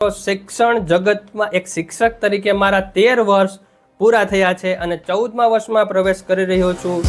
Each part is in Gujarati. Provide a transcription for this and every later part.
શિક્ષણ જગતમાં એક શિક્ષક તરીકે મારા 13 વર્ષ પૂરા થયા છે અને 14મા વર્ષમાં પ્રવેશ કરી રહ્યો છું।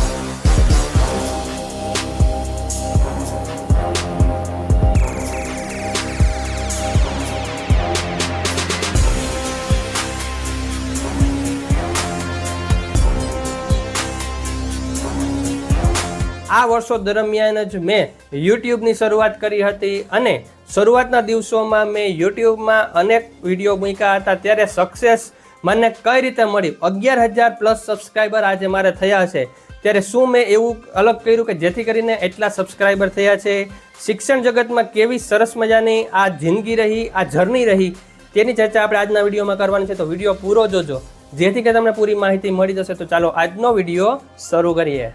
આ વર્ષો દરમિયાન જ મેં યુટ્યુબની શરૂઆત કરી હતી અને શરૂઆતના દિવસોમાં મેં યુટ્યુબમાં અનેક વિડીયો મૂક્યા હતા, ત્યારે સક્સેસ મને કઈ રીતે મળી? 11,000 પ્લસ સબસ્ક્રાઈબર આજે મારે થયા છે। ત્યારે શું મેં એવું અલગ કર્યું કે જેથી કરીને એટલા સબસ્ક્રાઈબર થયા છે? શિક્ષણ જગતમાં કેવી સરસ મજાની આ જિંદગી રહી, આ જર્ની રહી, તેની ચર્ચા આપણે આજના વિડીયોમાં કરવાની છે। તો વિડીયો પૂરો જોજો જેથી કે તમને પૂરી માહિતી મળી જશે। તો ચાલો આજનો વિડીયો શરૂ કરીએ।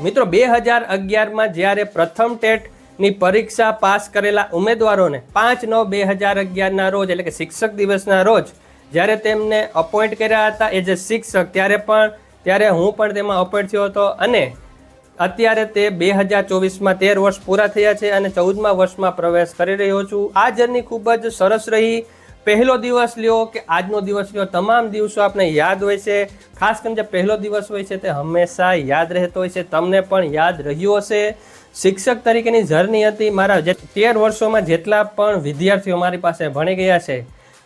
મિત્રો 2011માં જ્યારે પ્રથમ ટેટની પરીક્ષા પાસ કરેલા ઉમેદવારોને 5/9/2011ના રોજ એટલે કે શિક્ષક દિવસના રોજ જ્યારે તેમને અપોઇન્ટ કર્યા હતા એઝ એ શિક્ષક, ત્યારે હું પણ તેમાં અપોઇન્ટ થયો હતો અને અત્યારે તે 2024માં 13 વર્ષ પૂરા થયા છે અને 14મા વર્ષમાં પ્રવેશ કરી રહ્યો છું। આ જર્ની ખૂબ જ સરસ રહી। પહેલો દિવસ લ્યો કે આજનો દિવસ લ્યો, તમામ દિવસો આપણે યાદ હોય છે। ખાસ કરીને જે પહેલો દિવસ હોય છે તે હંમેશા યાદ રહેતો હોય છે, તમને પણ યાદ રહ્યો હશે। શિક્ષક તરીકેની જર્ની હતી। મારા 13 વર્ષોમાં જેટલા પણ વિદ્યાર્થીઓ મારી પાસે ભણી ગયા છે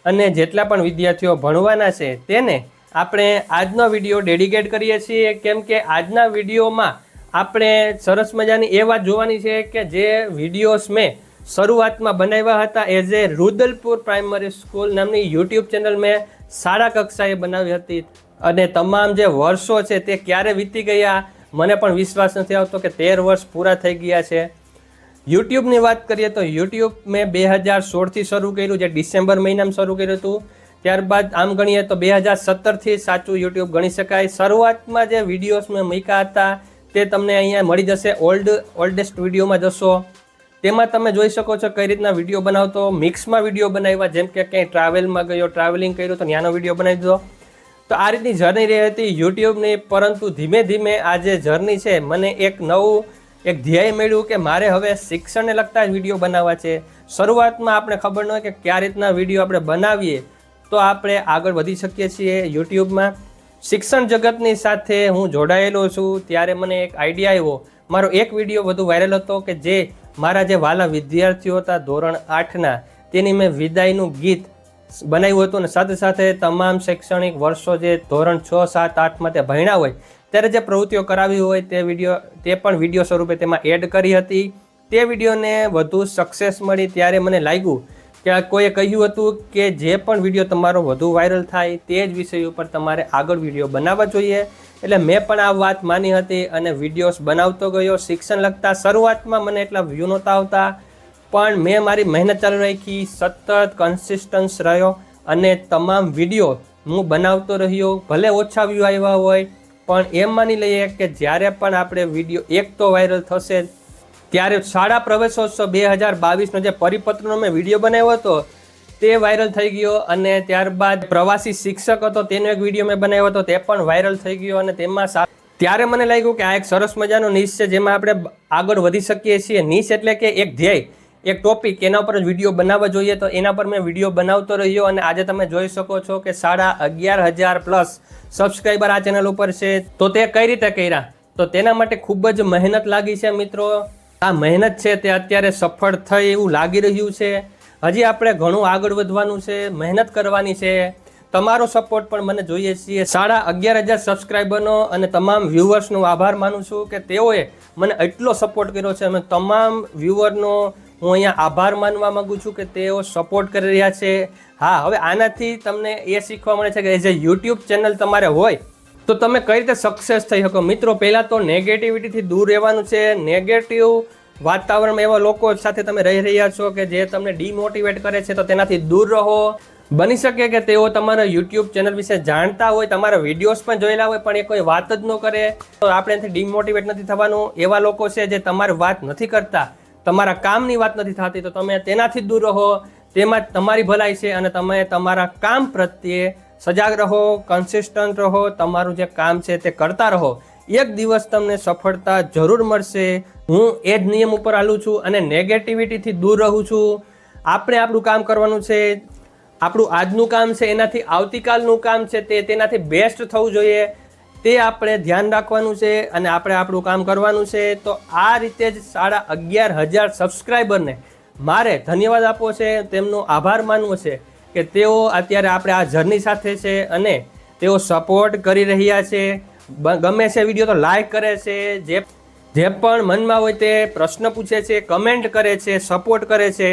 અને જેટલા પણ વિદ્યાર્થીઓ ભણવાના છે તેને આપણે આજનો વિડીયો ડેડિકેટ કરીએ છીએ, કેમ કે આજના વિડીયોમાં આપણે સરસ મજાની એ વાત જોવાની છે કે જે વિડીયોઝ મેં શરૂઆતમાં બનાવ્યા હતા એઝ એ રુદલપુર પ્રાઇમરી સ્કૂલ નામની યુટ્યુબ ચેનલ મેં શાળા કક્ષાએ બનાવી હતી અને તમામ જે વર્ષો છે તે ક્યારે વીતી ગયા મને પણ વિશ્વાસ નથી આવતો કે 13 વર્ષ પૂરા થઈ ગયા છે। યુટ્યુબની વાત કરીએ તો યુટ્યુબ મેં 2016થી શરૂ કર્યું, જે ડિસેમ્બર મહિનામાં શરૂ કર્યું હતું। ત્યારબાદ આમ ગણીએ તો 2017થી સાચું યુટ્યુબ ગણી શકાય। શરૂઆતમાં જે વિડીયોઝ મેં મૂક્યા હતા તે તમને અહીંયા મળી જશે, ઓલ્ડેસ્ટ વિડીયોમાં જશો તેમાં તમે જોઈ શકો છો કઈ રીતના વિડીયો બનાવતો। મિક્સમાં વિડીયો બનાવ્યા, જેમ કે ક્યાંય ટ્રાવેલમાં ગયો, ટ્રાવેલિંગ કર્યું તો ત્યાંનો વિડીયો બનાવી દીધો। તો આ રીતની જર્ની રહી હતી યુટ્યુબની, પરંતુ ધીમે ધીમે આ જે જર્ની છે મને એક નવું ધ્યેય મળ્યું કે મારે હવે શિક્ષણને લગતા જ વિડીયો બનાવવા છે। શરૂઆતમાં આપણે ખબર ન હોય કે કયા રીતના વિડીયો આપણે બનાવીએ તો આપણે આગળ વધી શકીએ છીએ યુટ્યુબમાં। શિક્ષણ જગતની સાથે હું જોડાયેલો છું ત્યારે મને એક આઈડિયા આવ્યો। મારો એક વિડીયો વધુ વાયરલ હતો કે જે મારા જે વાલા વિદ્યાર્થીઓ હતા ધોરણ 8ના, તેની મેં વિદાયનું ગીત બનાવ્યું હતું અને સાથે સાથે તમામ શૈક્ષણિક વર્ષો જે ધોરણ 6, 7, 8માં તે ભણ્યા હોય ત્યારે જે પ્રવૃત્તિઓ કરાવી હોય તે પણ વિડીયો સ્વરૂપે તેમાં એડ કરી હતી। તે વિડીયોને વધુ સક્સેસ મળી ત્યારે મને લાગ્યું કે કોઈએ કહ્યું હતું કે જે પણ વિડીયો તમારો વધુ વાયરલ થાય તે જ વિષય ઉપર તમારે આગળ વિડીયો બનાવવા જોઈએ। એટલે મેં પણ આ વાત માની હતી અને વિડીયોઝ બનાવતો ગયો શિક્ષણ લગતા। શરૂઆતમાં મને એટલા વ્યૂ નહોતા આવતા, પણ મેં મારી મહેનત ચાલુ રાખી, સતત કન્સિસ્ટન્સ રહ્યો અને તમામ વિડીયો હું બનાવતો રહ્યો। ભલે ઓછા વ્યૂ આવ્યા હોય પણ એમ માની લઈએ કે જ્યારે પણ આપણે વિડીયો એક તો વાયરલ થશે। ત્યારે શાળા પ્રવેશોત્સવ 2022નો જે પરિપત્રનો મેં વિડીયો બનાવ્યો હતો તે વાયરલ થઈ ગયો અને ત્યારબાદ પ્રવાસી શિક્ષક હતો તેનો એક વિડીયો મેં બનાવ્યો હતો તે પણ વાયરલ થઈ ગયો અને તેમાં ત્યારે મને લાગ્યું કે આ એક સરસ મજાનો નીશ છે જેમાં આપણે આગળ વધી શકીએ છીએ। નીશ એટલે કે એક ધ્યેય, એક ટોપિક, એના ઉપર જ વિડીયો બનાવવા જોઈએ। તો એના પર મેં વિડીયો બનાવતો રહ્યો અને આજે તમે જોઈ શકો છો કે 11,500 પ્લસ સબસ્ક્રાઈબર આ ચેનલ ઉપર છે। તો તે કઈ રીતે કર્યા? તો તેના માટે ખૂબ જ મહેનત લાગી છે મિત્રો। આ મહેનત છે તે અત્યારે સફળ થઈ એવું લાગી રહ્યું છે। હજી આપણે ઘણું આગળ વધવાનું છે, મહેનત કરવાની છે। તમારો સપોર્ટ પણ મને જોઈએ છીએ। 11,500 સબસ્ક્રાઈબરનો અને તમામ વ્યુઅર્સનો આભાર માનું છું કે તેઓએ મને એટલો સપોર્ટ કર્યો છે। અને તમામ વ્યુઅરનો હું અહીંયા આભાર માનવા માંગુ છું કે તેઓ સપોર્ટ કરી રહ્યા છે। હા, હવે આનાથી તમને એ શીખવા મળે છે કે એઝ એ યુટ્યુબ ચેનલ તમારે હોય તો તમે કઈ રીતે સક્સેસ થઈ શકો। મિત્રો પહેલાં તો નેગેટિવિટીથી દૂર રહેવાનું છે। નેગેટિવ વાતાવરણમાં એવા લોકો સાથે તમે રહી રહ્યા છો કે જે તમને ડિમોટિવેટ કરે છે તો તેનાથી દૂર રહો બની શકે કે તેઓ તમારા યુટ્યુબ ચેનલ વિશે જાણતા હોય, તમારા વિડીયોઝ પણ જોયેલા હોય, પણ એ કોઈ વાત જ ન કરે. તો આપણે એનાથી ડિમોટિવેટ નથી થવાનું. એવા લોકો છે જે તમારી વાત નથી કરતા, તમારા કામની વાત નથી થતી, તો તમે તેનાથી જ દૂર રહો. તેમાં જ તમારી ભલાઈ છે અને તમે તમારા કામ પ્રત્યે સજાગ રહો, કન્સિસ્ટન્ટ રહો, તમારું જે કામ છે તે કરતા રહો. એક દિવસ તમને સફળતા જરૂર મળશે. હું એ જ નિયમ ઉપર હાલું છું અને નેગેટિવિટીથી દૂર રહું છું. આપણે આપણું કામ કરવાનું છે. આપણું આજનું કામ છે એનાથી આવતીકાલનું કામ છે તેનાથી બેસ્ટ થવું જોઈએ, તે આપણે ધ્યાન રાખવાનું છે અને આપણે આપણું કામ કરવાનું છે. તો આ રીતે જ 11,500 સબસ્ક્રાઈબરને મારે ધન્યવાદ આપવો છે, તેમનો આભાર માનવો છે કે તેઓ અત્યારે આપણે આ જર્ની સાથે છે અને તેઓ સપોર્ટ કરી રહ્યા છે. ગમે છે વિડીયો તો લાઈક કરે છે, જે પણ મનમાં હોય તે પ્રશ્ન પૂછે છે, કમેન્ટ કરે છે, સપોર્ટ કરે છે.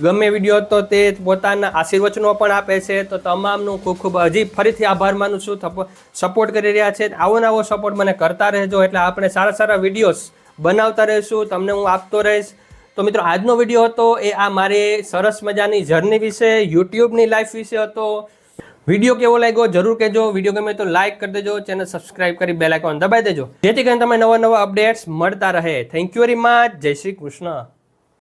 ગમે વિડીયો તો તે પોતાના આશીર્વચનો પણ આપે છે. તો તમામનું ખૂબ ખૂબ હજી ફરીથી આભાર માનું છું. સપોર્ટ કરી રહ્યા છે. આવો નવો સપોર્ટ મને કરતા રહેજો, એટલે આપણે સારા સારા વિડીયોઝ બનાવતા રહીશું, તમને હું આપતો રહીશ. તો મિત્રો, આજનો વિડીયો હતો એ આ મારી સરસ મજાની જર્ની વિશે, યુટ્યુબની લાઈફ વિશે હતો. વિડીયો કેવો લાગ્યો જરૂર કહેજો. વિડીયો ગમે તો લાઈક કરી દેજો, ચેનલ સબસ્ક્રાઇબ કરી બેલ આઇકોન દબાવી દેજો, જેથી કરીને તમે નવા નવા અપડેટ્સ મળતા રહે. Thank you very much. જય શ્રી કૃષ્ણ.